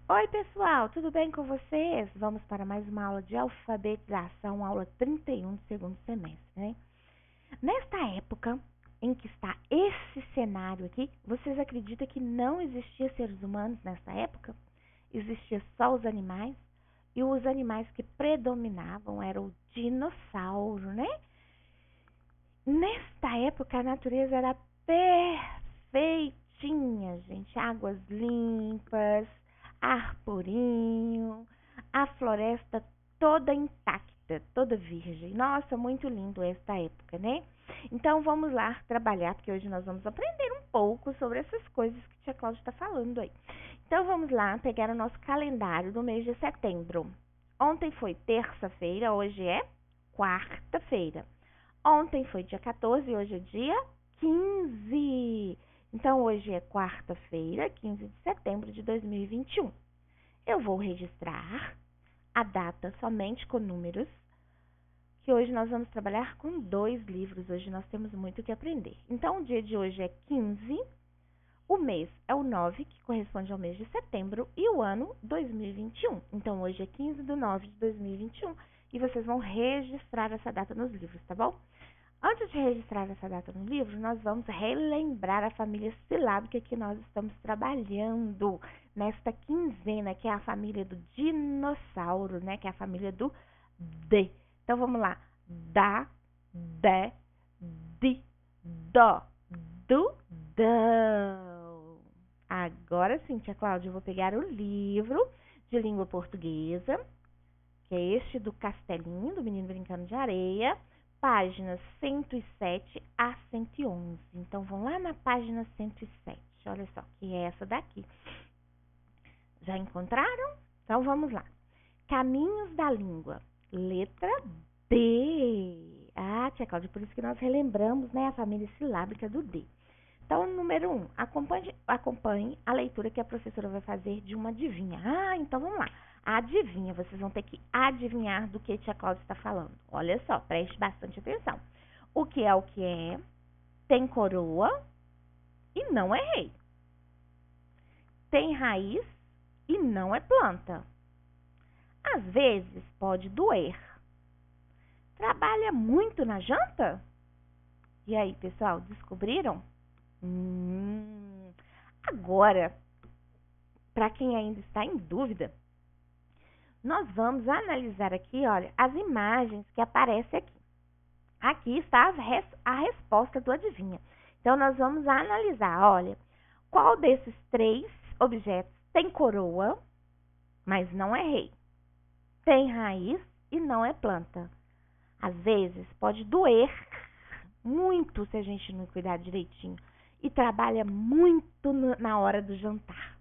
Oi, pessoal, tudo bem com vocês? Vamos para mais uma aula de alfabetização, aula 31 do segundo semestre, né? Nesta época em que está esse cenário aqui, vocês acreditam que não existia seres humanos nessa época? Existia só os animais? E os animais que predominavam eram o dinossauro, né? Nesta época, a natureza era perfeitinha, gente. Águas limpas, ar purinho, a floresta toda intacta, toda virgem. Nossa, muito lindo esta época, né? Então, vamos lá trabalhar, porque hoje nós vamos aprender um pouco sobre essas coisas que a tia Cláudia está falando aí. Então, vamos lá pegar o nosso calendário do mês de setembro. Ontem foi terça-feira, hoje é quarta-feira. Ontem foi dia 14 e hoje é dia 15. Então, hoje é quarta-feira, 15 de setembro de 2021. Eu vou registrar a data somente com números, que hoje nós vamos trabalhar com 2 livros. Hoje nós temos muito o que aprender. Então, o dia de hoje é 15, o mês é o 9, que corresponde ao mês de setembro, e o ano 2021. Então, hoje é 15 de 9 de 2021 e vocês vão registrar essa data nos livros, tá bom? Antes de registrar essa data no livro, nós vamos relembrar a família silábica que nós estamos trabalhando nesta quinzena, que é a família do dinossauro, né? Que é a família do D. Então, vamos lá. Da, de, di, dó, do, dão. Agora sim, tia Cláudia, eu vou pegar o livro de língua portuguesa, que é este do Castelinho, do Menino Brincando de Areia, páginas 107 a 111. Então, vamos lá na página 107. Olha só, que é essa daqui. Já encontraram? Então, vamos lá. Caminhos da língua. Letra D. Ah, tia Cláudia, por isso que nós relembramos, né, a família silábica do D. Então, número 1, acompanhe a leitura que a professora vai fazer de uma adivinha. Ah, então vamos lá. Adivinha, vocês vão ter que adivinhar do que a tia Cláudia está falando. Olha só, preste bastante atenção. O que é, tem coroa e não é rei. Tem raiz e não é planta. Às vezes pode doer. Trabalha muito na janta? E aí, pessoal, descobriram? Agora, para quem ainda está em dúvida, nós vamos analisar aqui, olha, as imagens que aparecem aqui. Aqui está a resposta do adivinha. Então, nós vamos analisar, olha, qual desses 3 objetos tem coroa, mas não é rei. Tem raiz e não é planta. Às vezes, pode doer muito se a gente não cuidar direitinho. E trabalha muito na hora do jantar.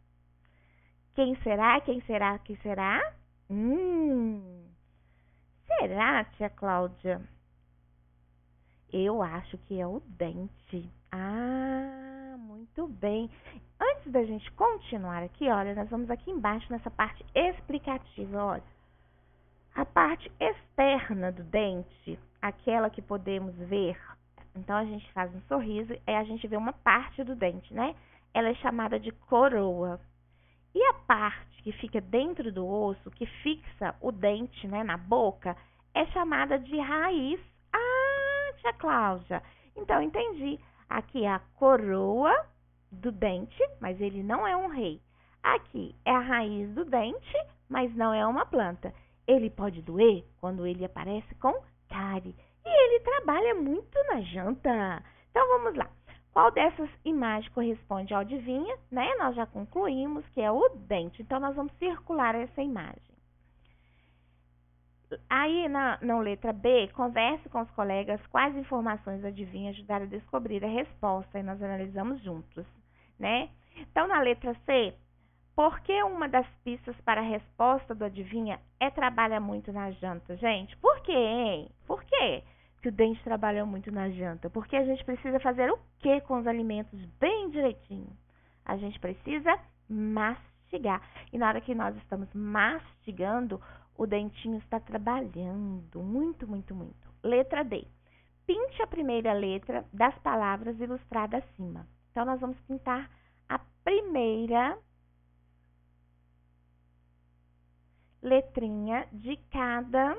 Quem será? Quem será? Quem será? Será, tia Cláudia? Eu acho que é o dente. Ah, muito bem. Antes da gente continuar aqui, olha, nós vamos aqui embaixo nessa parte explicativa, olha. A parte externa do dente, aquela que podemos ver. Então, a gente faz um sorriso e a gente vê uma parte do dente, né? Ela é chamada de coroa. E a parte que fica dentro do osso, que fixa o dente, né, na boca, é chamada de raiz. Ah, tia Cláudia, então entendi. Aqui é a coroa do dente, mas ele não é um rei. Aqui é a raiz do dente, mas não é uma planta. Ele pode doer quando ele aparece com cárie. E ele trabalha muito na janta. Então, vamos lá. Qual dessas imagens corresponde ao adivinha, né? Nós já concluímos que é o dente. Então, nós vamos circular essa imagem. Aí, na letra B, converse com os colegas quais informações do adivinha ajudaram a descobrir a resposta. E nós analisamos juntos, né? Então, na letra C, por que uma das pistas para a resposta do adivinha é trabalha muito na janta, gente? Por quê, hein? Por quê que o dente trabalha muito na janta? Porque a gente precisa fazer o que com os alimentos bem direitinho? A gente precisa mastigar. E na hora que nós estamos mastigando, o dentinho está trabalhando muito, muito, muito. Letra D. Pinte a primeira letra das palavras ilustradas acima. Então, nós vamos pintar a primeira letrinha de cada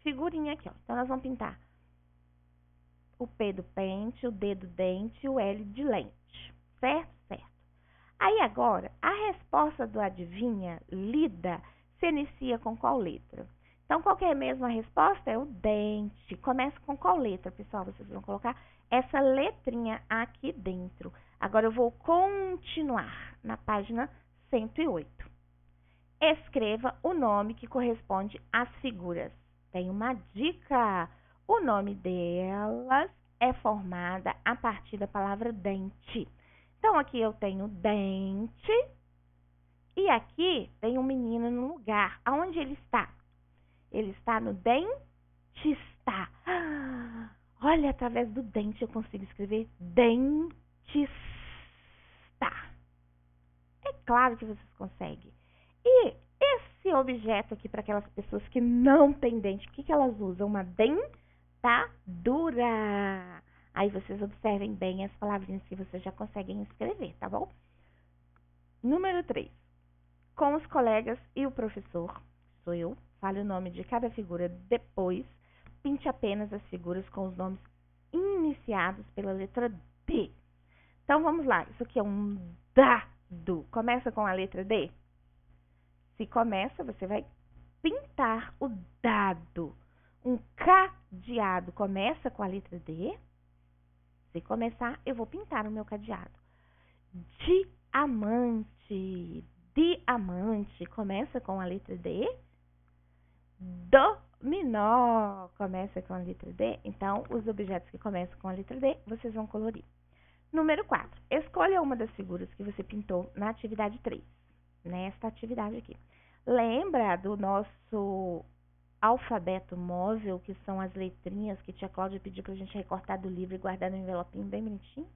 figurinha aqui, ó. Então, nós vamos pintar o P do pente, o D do dente e o L de lente, certo? Certo. Aí, agora, a resposta do adivinha lida se inicia com qual letra? Então, qual que é mesmo a resposta? É o dente. Começa com qual letra, pessoal? Vocês vão colocar essa letrinha aqui dentro. Agora, eu vou continuar na página 108. Escreva o nome que corresponde às figuras. Tem uma dica. O nome delas é formada a partir da palavra dente. Então, aqui eu tenho dente e aqui tem um menino no lugar. Aonde ele está? Ele está no dentista. Olha, através do dente eu consigo escrever dentista. É claro que vocês conseguem. E esse objeto aqui, para aquelas pessoas que não têm dente, o que elas usam? Uma dentadura. Aí vocês observem bem as palavrinhas que vocês já conseguem escrever, tá bom? Número 3. Com os colegas e o professor, sou eu, fale o nome de cada figura depois, pinte apenas as figuras com os nomes iniciados pela letra D. Então, vamos lá. Isso aqui é um dado. Começa com a letra D? Se começa, você vai pintar o dado. Um cadeado começa com a letra D? Se começar, eu vou pintar o meu cadeado. Diamante. Diamante começa com a letra D? Dominó começa com a letra D? Então, os objetos que começam com a letra D, vocês vão colorir. Número 4. Escolha uma das figuras que você pintou na atividade 3. Nesta atividade aqui. Lembra do nosso alfabeto móvel, que são as letrinhas que tia Cláudia pediu pra gente recortar do livro e guardar no envelopinho bem bonitinho?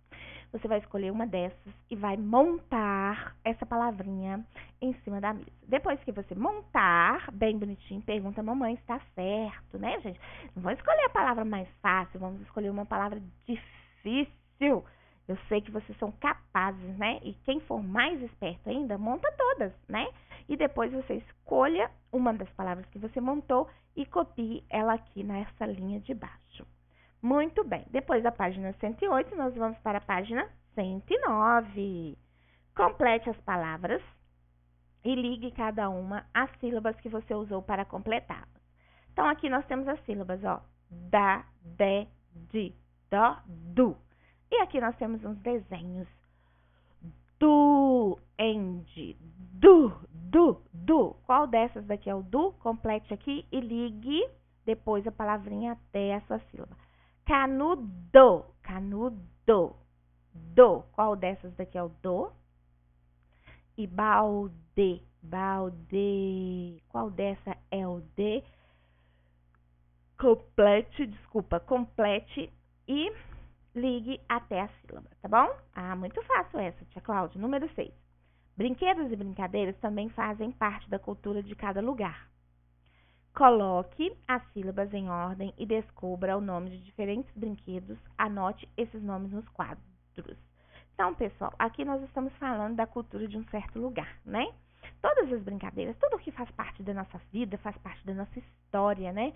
Você vai escolher uma dessas e vai montar essa palavrinha em cima da mesa. Depois que você montar bem bonitinho, pergunta a mamãe se tá certo, né, gente? Não vamos escolher a palavra mais fácil, vamos escolher uma palavra difícil. Eu sei que vocês são capazes, né? E quem for mais esperto ainda, monta todas, né? E depois você escolha uma das palavras que você montou e copie ela aqui nessa linha de baixo. Muito bem. Depois da página 108, nós vamos para a página 109. Complete as palavras e ligue cada uma às sílabas que você usou para completá-las. Então, aqui nós temos as sílabas, ó. Da, de, dó, du. E aqui nós temos uns desenhos. Duende. Du. Qual dessas daqui é o du? Complete aqui e ligue depois a palavrinha até a sua sílaba. Canudo. Do. Qual dessas daqui é o do? E balde. Qual dessa é o D? Complete e ligue até a sílaba, tá bom? Muito fácil essa, tia Cláudia. Número 6. Brinquedos e brincadeiras também fazem parte da cultura de cada lugar. Coloque as sílabas em ordem e descubra o nome de diferentes brinquedos. Anote esses nomes nos quadros. Então, pessoal, aqui nós estamos falando da cultura de um certo lugar, né? Todas as brincadeiras, tudo que faz parte da nossa vida, faz parte da nossa história, né?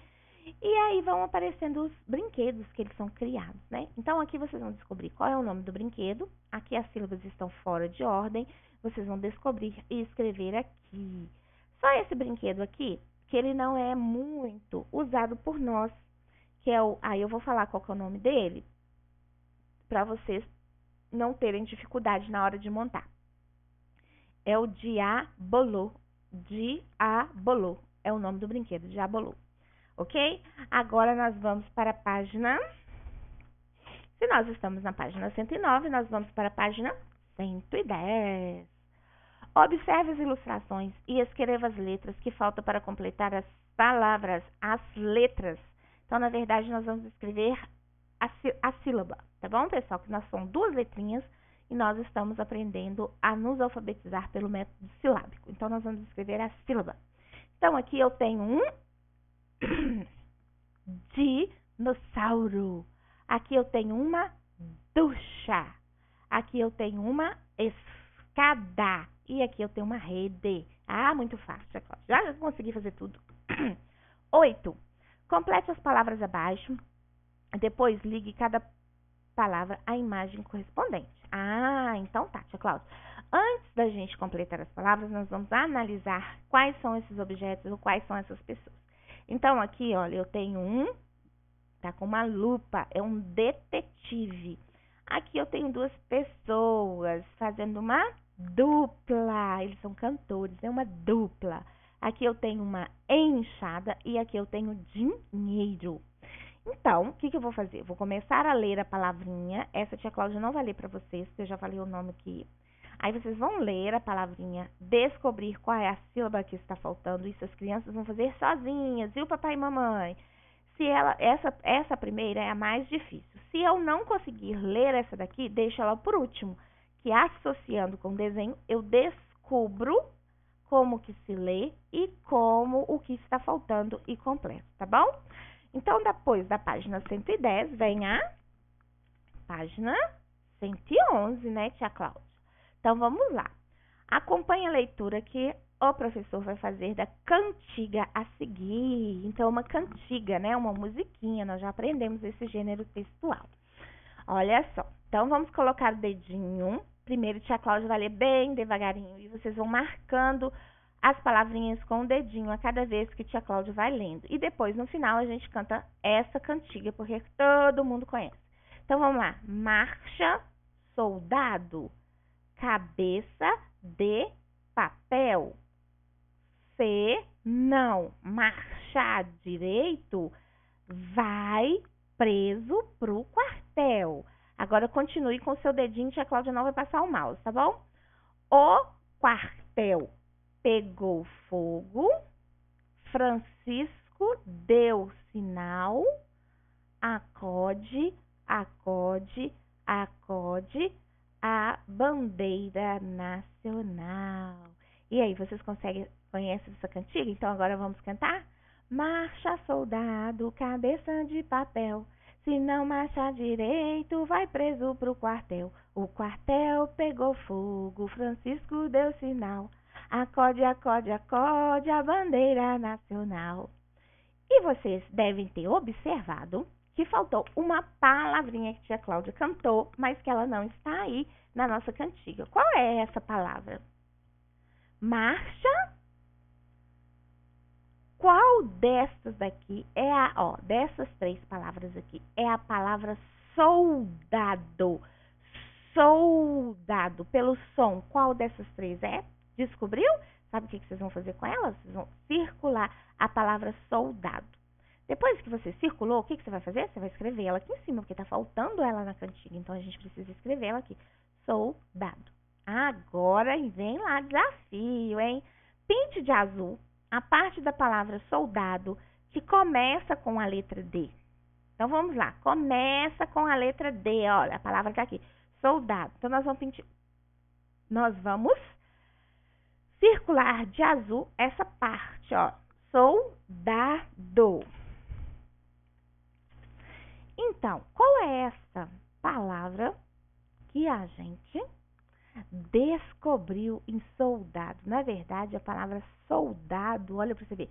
E aí vão aparecendo os brinquedos que eles são criados, né? Então, aqui vocês vão descobrir qual é o nome do brinquedo. Aqui as sílabas estão fora de ordem. Vocês vão descobrir e escrever aqui. Só esse brinquedo aqui, que ele não é muito usado por nós, que é o... Aí eu vou falar qual que é o nome dele, para vocês não terem dificuldade na hora de montar. É o Diabolô. Diabolô é o nome do brinquedo, Diabolô. Ok? Agora nós vamos para a página... Se nós estamos na página 109, nós vamos para a página 110. Observe as ilustrações e escreva as letras que faltam para completar as palavras, as letras. Então, na verdade, nós vamos escrever a sílaba, tá bom, pessoal? Que nós são duas letrinhas e nós estamos aprendendo a nos alfabetizar pelo método silábico. Então, nós vamos escrever a sílaba. Então, aqui eu tenho um dinossauro. Aqui eu tenho uma ducha. Aqui eu tenho uma escada. E aqui eu tenho uma rede. Ah, muito fácil, tia Cláudia. Já consegui fazer tudo. 8. Complete as palavras abaixo. Depois ligue cada palavra à imagem correspondente. Ah, então tá, tia Cláudia. Antes da gente completar as palavras, nós vamos analisar quais são esses objetos ou quais são essas pessoas. Então, aqui, olha, eu tenho tá com uma lupa, é um detetive. Aqui eu tenho duas pessoas fazendo uma dupla. Eles são cantores, é uma dupla. Aqui eu tenho uma enxada e aqui eu tenho dinheiro. Então, o que eu vou fazer? Eu vou começar a ler a palavrinha. Essa tia Cláudia não vai ler para vocês, porque eu já falei o nome aqui. Aí vocês vão ler a palavrinha, descobrir qual é a sílaba que está faltando. Isso as crianças vão fazer sozinhas, viu, papai e mamãe? Se essa primeira é a mais difícil. Se eu não conseguir ler essa daqui, deixa ela por último, que associando com o desenho, eu descubro como que se lê e como o que está faltando e completo, tá bom? Então, depois da página 110, vem a página 111, né, tia Cláudia? Então, vamos lá. Acompanhe a leitura que o professor vai fazer da cantiga a seguir. Então, uma cantiga, né, uma musiquinha, nós já aprendemos esse gênero textual. Olha só. Então, vamos colocar o dedinho. Primeiro, tia Cláudia vai ler bem devagarinho e vocês vão marcando as palavrinhas com o dedinho a cada vez que tia Cláudia vai lendo. E depois, no final, a gente canta essa cantiga, porque todo mundo conhece. Então, vamos lá. Marcha, soldado, cabeça de papel. Se não marchar direito, vai preso pro quartel. Agora, continue com o seu dedinho, tia Cláudia não vai passar o mouse, tá bom? O quartel pegou fogo, Francisco deu sinal, acode, acode, acode, a bandeira nacional. E aí, vocês conhecem essa cantiga? Então, agora vamos cantar? Marcha, soldado, cabeça de papel. Se não marchar direito, vai preso pro quartel. O quartel pegou fogo, Francisco deu sinal. Acode, acode, acode, a bandeira nacional. E vocês devem ter observado que faltou uma palavrinha que tia Cláudia cantou, mas que ela não está aí na nossa cantiga. Qual é essa palavra? Marcha. Qual dessas daqui é dessas três palavras aqui, é a palavra soldado? Soldado, pelo som, qual dessas três é? Descobriu? Sabe o que vocês vão fazer com elas? Vocês vão circular a palavra soldado. Depois que você circulou, o que você vai fazer? Você vai escrever ela aqui em cima, porque está faltando ela na cantiga. Então, a gente precisa escrever ela aqui. Soldado. Agora vem lá desafio, hein? Pinte de azul a parte da palavra soldado que começa com a letra D. Então, vamos lá. Começa com a letra D. Olha, a palavra está aqui. Soldado. Então, nós vamos circular de azul essa parte, ó. Soldado. Então, qual é essa palavra que a gente descobriu em soldado? Na verdade, a palavra soldado, olha para você ver,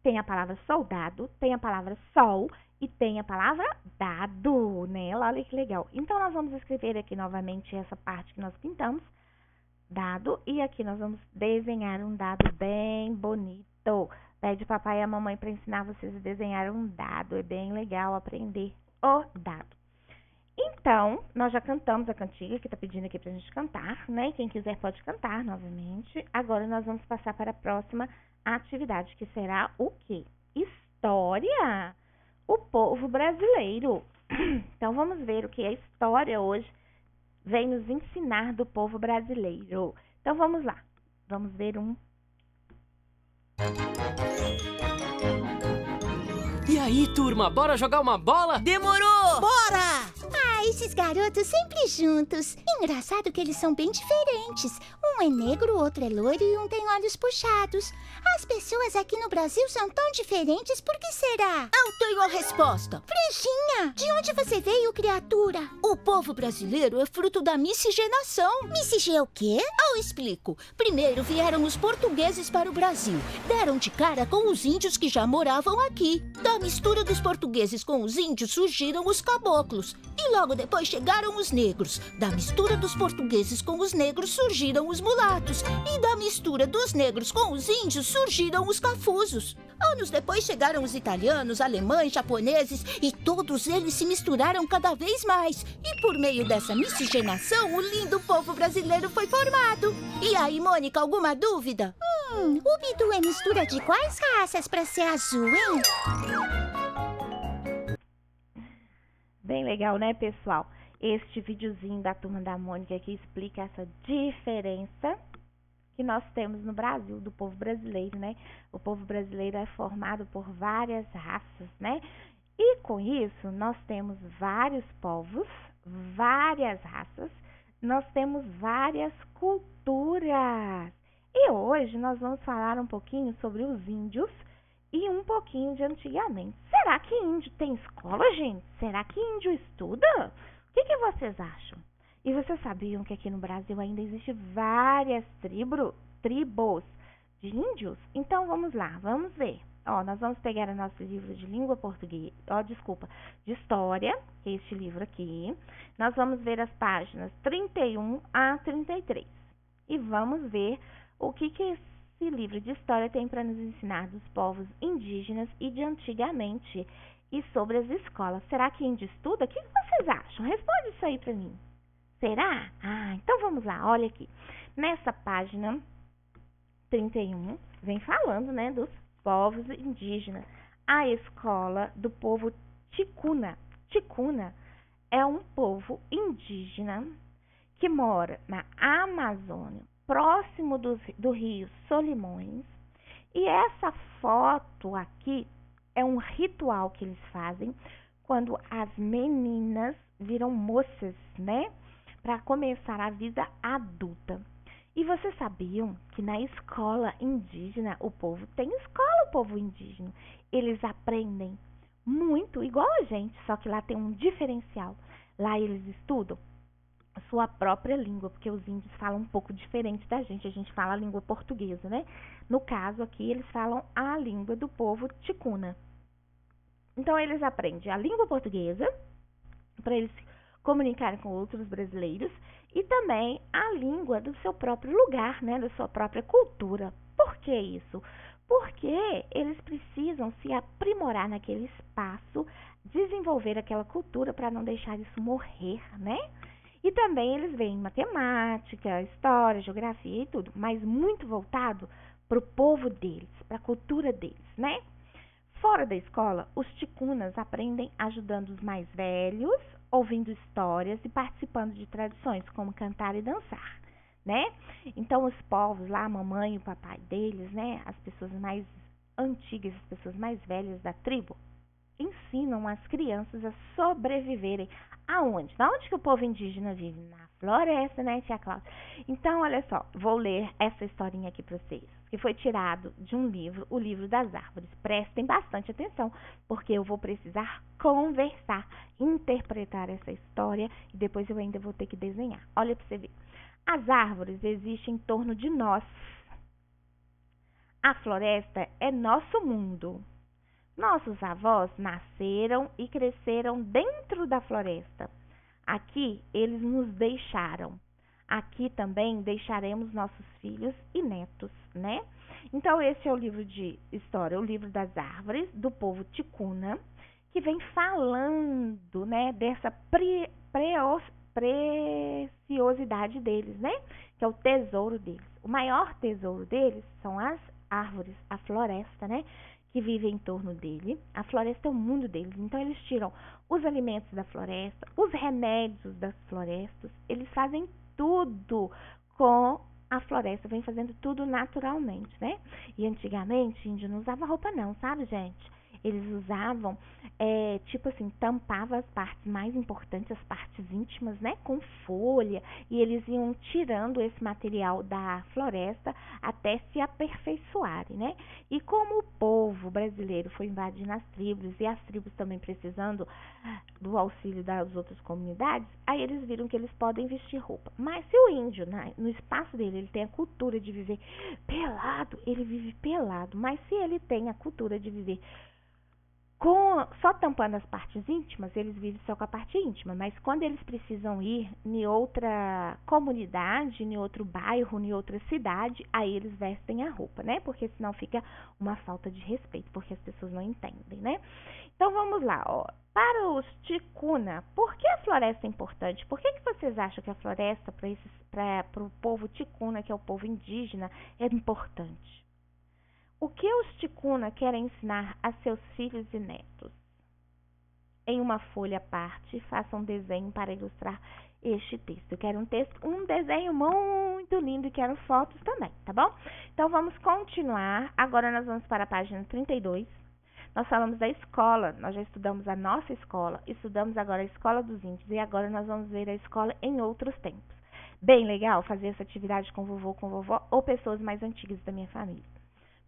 tem a palavra soldado, tem a palavra sol e tem a palavra dado, né? Olha que legal. Então, nós vamos escrever aqui novamente essa parte que nós pintamos, dado, e aqui nós vamos desenhar um dado bem bonito. Pede papai e a mamãe para ensinar vocês a desenhar um dado, é bem legal aprender o dado. Então, nós já cantamos a cantiga que está pedindo aqui para a gente cantar, né? Quem quiser pode cantar novamente. Agora nós vamos passar para a próxima atividade, que será o quê? História! O povo brasileiro. Então, vamos ver o que a história hoje vem nos ensinar do povo brasileiro. Então, vamos lá. Vamos ver um... E aí, turma, bora jogar uma bola? Demorou! Bora! esses garotos sempre juntos. Engraçado que eles são bem diferentes. Um é negro, o outro é loiro e um tem olhos puxados. As pessoas aqui no Brasil são tão diferentes, por que será? Eu tenho a resposta. Franjinha, de onde você veio, criatura? O povo brasileiro é fruto da miscigenação. Miscigê o quê? Eu explico. Primeiro vieram os portugueses para o Brasil. Deram de cara com os índios que já moravam aqui. Da mistura dos portugueses com os índios surgiram os caboclos. E logo depois chegaram os negros. Da mistura dos portugueses com os negros surgiram os mulatos. E da mistura dos negros com os índios surgiram os cafusos. Anos depois chegaram os italianos, alemães, japoneses e todos eles se misturaram cada vez mais. E por meio dessa miscigenação, o lindo povo brasileiro foi formado. E aí, Mônica, alguma dúvida? O Bidu é mistura de quais raças pra ser azul, hein? Bem legal, né, pessoal? Este videozinho da Turma da Mônica que explica essa diferença que nós temos no Brasil, do povo brasileiro, né? O povo brasileiro é formado por várias raças, né? E com isso, nós temos vários povos, várias raças, nós temos várias culturas. E hoje nós vamos falar um pouquinho sobre os índios e um pouquinho de antigamente. Será que índio tem escola, gente? Será que índio estuda? O que vocês acham? E vocês sabiam que aqui no Brasil ainda existem várias tribos de índios? Então vamos lá, vamos ver. Nós vamos pegar o nosso livro de língua portuguesa, de história, que é este livro aqui. Nós vamos ver as páginas 31 a 33. E vamos ver o que esse livro de história tem para nos ensinar dos povos indígenas e de antigamente e sobre as escolas. Será que índio estuda? O que vocês acham? Responde isso aí para mim. Será? Então vamos lá, olha aqui. Nessa página 31, vem falando, né, dos povos indígenas. A escola do povo Ticuna. Ticuna é um povo indígena que mora na Amazônia, próximo do rio Solimões. E essa foto aqui é um ritual que eles fazem quando as meninas viram moças, né? Para começar a vida adulta. E vocês sabiam que na escola indígena, o povo indígena, eles aprendem muito igual a gente, só que lá tem um diferencial. Lá eles estudam a sua própria língua, porque os índios falam um pouco diferente da gente. A gente fala a língua portuguesa, né? No caso aqui, eles falam a língua do povo ticuna. Então, eles aprendem a língua portuguesa para eles comunicarem com outros brasileiros e também a língua do seu próprio lugar, né, da sua própria cultura. Por que isso? Porque eles precisam se aprimorar naquele espaço, desenvolver aquela cultura para não deixar isso morrer, né? E também eles veem matemática, história, geografia e tudo, mas muito voltado para o povo deles, para a cultura deles, né? Fora da escola, os ticunas aprendem ajudando os mais velhos, ouvindo histórias e participando de tradições como cantar e dançar, né? Então, os povos lá, a mamãe e o papai deles, né? As pessoas mais antigas, as pessoas mais velhas da tribo, ensinam as crianças a sobreviverem. Aonde? Da onde que o povo indígena vive? Na floresta, né, tia Cláudia? Então, olha só, vou ler essa historinha aqui para vocês, que foi tirado de um livro, o livro das árvores. Prestem bastante atenção, porque eu vou precisar conversar, interpretar essa história e depois eu ainda vou ter que desenhar. Olha para você ver. As árvores existem em torno de nós. A floresta é nosso mundo. Nossos avós nasceram e cresceram dentro da floresta. Aqui eles nos deixaram. Aqui também deixaremos nossos filhos e netos, né? Então, esse é o livro de história, o livro das árvores, do povo ticuna, que vem falando, né, dessa preciosidade deles, né? Que é o tesouro deles. O maior tesouro deles são as árvores, a floresta, né? Que vive em torno dele. A floresta é o mundo deles. Então, eles tiram os alimentos da floresta, os remédios das florestas. Eles fazem tudo com a floresta. Vem fazendo tudo naturalmente, né? E antigamente, índio não usava roupa não, sabe, gente? Eles usavam, tipo assim, tampava as partes mais importantes, as partes íntimas, né, com folha, e eles iam tirando esse material da floresta até se aperfeiçoarem, né? E como o povo brasileiro foi invadindo as tribos e as tribos também precisando do auxílio das outras comunidades, aí eles viram que eles podem vestir roupa. Mas se o índio, no espaço dele, ele tem a cultura de viver pelado, ele vive pelado. Mas se ele tem a cultura de viver só tampando as partes íntimas, eles vivem só com a parte íntima. Mas quando eles precisam ir em outra comunidade, em outro bairro, em outra cidade, aí eles vestem a roupa, né? Porque senão fica uma falta de respeito, porque as pessoas não entendem, né? Então vamos lá, ó. Para os ticuna, por que a floresta é importante? Por que vocês acham que a floresta para o povo ticuna, que é o povo indígena, é importante? O que os ticuna querem ensinar a seus filhos e netos? Em uma folha à parte, faça um desenho para ilustrar este texto. Eu quero um desenho muito lindo e quero fotos também, tá bom? Então vamos continuar. Agora nós vamos para a página 32. Nós falamos da escola, nós já estudamos a nossa escola, estudamos agora a escola dos índios e agora nós vamos ver a escola em outros tempos. Bem legal fazer essa atividade com vovô, com vovó ou pessoas mais antigas da minha família.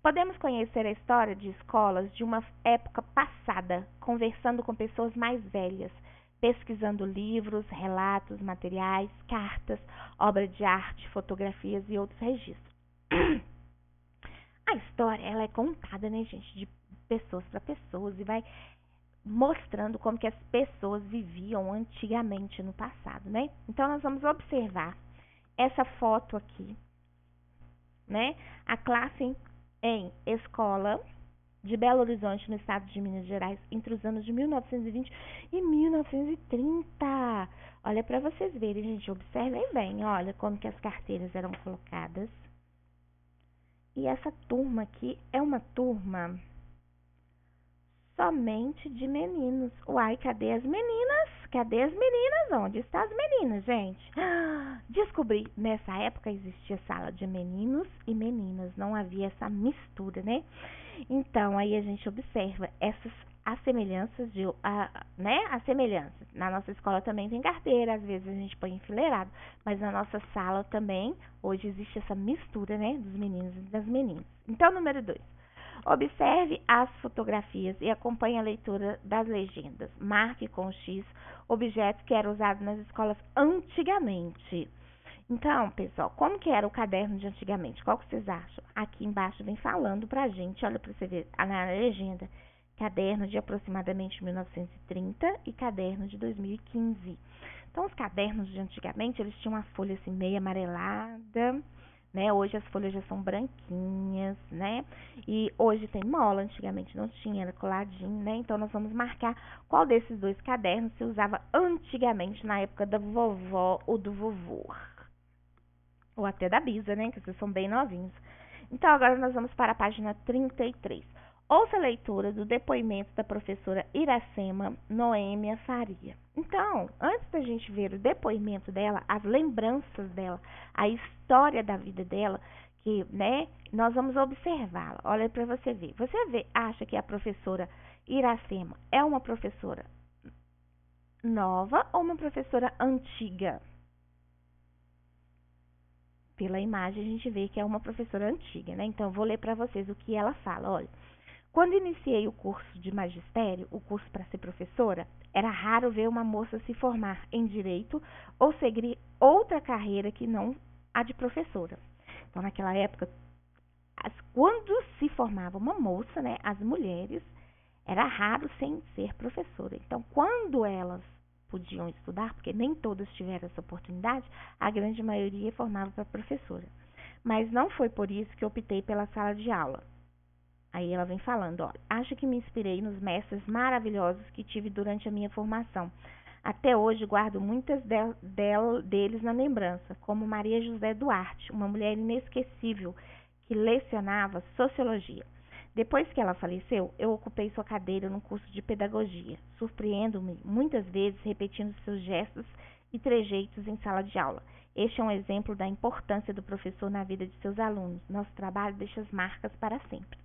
Podemos conhecer a história de escolas de uma época passada, conversando com pessoas mais velhas, pesquisando livros, relatos, materiais, cartas, obras de arte, fotografias e outros registros. A história, ela é contada, né, gente, de pessoas para pessoas e vai mostrando como que as pessoas viviam antigamente no passado, né? Então, nós vamos observar essa foto aqui, né? A classe em escola de Belo Horizonte, no estado de Minas Gerais, entre os anos de 1920 e 1930. Olha para vocês verem, gente, observem bem, olha como que as carteiras eram colocadas. E essa turma aqui é uma turma somente de meninos. Uai, cadê as meninas? Cadê as meninas? Onde estão as meninas, gente? Descobri, nessa época existia sala de meninos e meninas, não havia essa mistura, né? Então, aí a gente observa as semelhanças, né? As semelhanças. Na nossa escola também tem carteira, às vezes a gente põe enfileirado, mas na nossa sala também, hoje existe essa mistura, né? Dos meninos e das meninas. Então, número 2. Observe as fotografias e acompanhe a leitura das legendas. Marque com X objetos que eram usados nas escolas antigamente. Então, pessoal, como que era o caderno de antigamente? Qual que vocês acham? Aqui embaixo vem falando pra gente, olha pra você ver na legenda, caderno de aproximadamente 1930 e caderno de 2015. Então, os cadernos de antigamente, eles tinham uma folha assim meio amarelada, né? Hoje as folhas já são branquinhas, né? E hoje tem mola, antigamente não tinha, era coladinho, né? Então nós vamos marcar qual desses dois cadernos se usava antigamente, na época da vovó ou do vovô. Ou até da bisa, né? Que vocês são bem novinhos. Então agora nós vamos para a página 33. Ouça a leitura do depoimento da professora Iracema Noêmia Faria. Então, antes da gente ver o depoimento dela, as lembranças dela, a história da vida dela, que, né, nós vamos observá-la. Olha para você ver. Acha que a professora Iracema é uma professora nova ou uma professora antiga? Pela imagem a gente vê que é uma professora antiga, né? Então, eu vou ler para vocês o que ela fala. Olha. Quando iniciei o curso de magistério, o curso para ser professora, era raro ver uma moça se formar em direito ou seguir outra carreira que não a de professora. Então, naquela época, quando se formava uma moça, né, as mulheres, era raro sem ser professora. Então, quando elas podiam estudar, porque nem todas tiveram essa oportunidade, a grande maioria formava para professora. Mas não foi por isso que eu optei pela sala de aula. Aí ela vem falando, ó, acho que me inspirei nos mestres maravilhosos que tive durante a minha formação. Até hoje guardo muitas deles na lembrança, como Maria José Duarte, uma mulher inesquecível que lecionava sociologia. Depois que ela faleceu, eu ocupei sua cadeira no curso de pedagogia. Surpreendo-me muitas vezes repetindo seus gestos e trejeitos em sala de aula. Este é um exemplo da importância do professor na vida de seus alunos. Nosso trabalho deixa as marcas para sempre.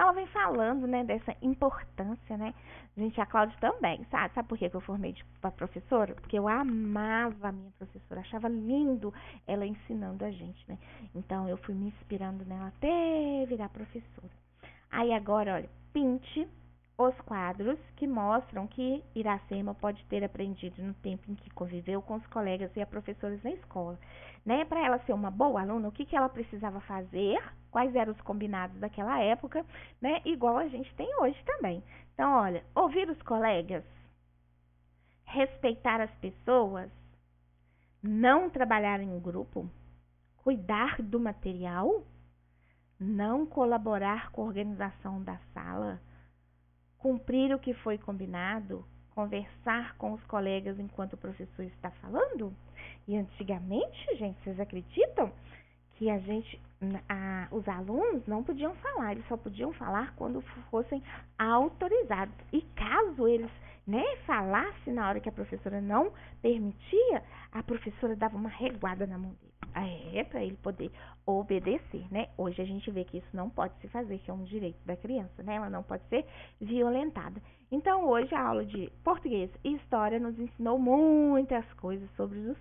Então, ela vem falando, né, dessa importância, né? Gente, a Cláudia também, sabe? Sabe por que eu formei para professora? Porque eu amava a minha professora, achava lindo ela ensinando a gente, né? Então, eu fui me inspirando nela até virar professora. Aí, agora, olha, pinte os quadros que mostram que Iracema pode ter aprendido no tempo em que conviveu com os colegas e a professores na escola, né? Para ela ser uma boa aluna, o que ela precisava fazer, quais eram os combinados daquela época, né? Igual a gente tem hoje também. Então, olha, ouvir os colegas, respeitar as pessoas, não trabalhar em grupo, cuidar do material, não colaborar com a organização da sala, cumprir o que foi combinado, conversar com os colegas enquanto o professor está falando. E antigamente, gente, vocês acreditam que os alunos não podiam falar, eles só podiam falar quando fossem autorizados. E caso eles, né, falassem na hora que a professora não permitia, a professora dava uma reguada na mão dele. Para ele poder obedecer, né? Hoje a gente vê que isso não pode se fazer, que é um direito da criança, né? Ela não pode ser violentada. Então, hoje a aula de português e história nos ensinou muitas coisas sobre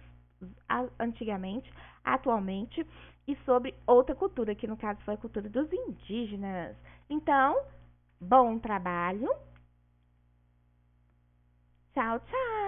antigamente, atualmente e sobre outra cultura, que no caso foi a cultura dos indígenas. Então, bom trabalho. Tchau, tchau.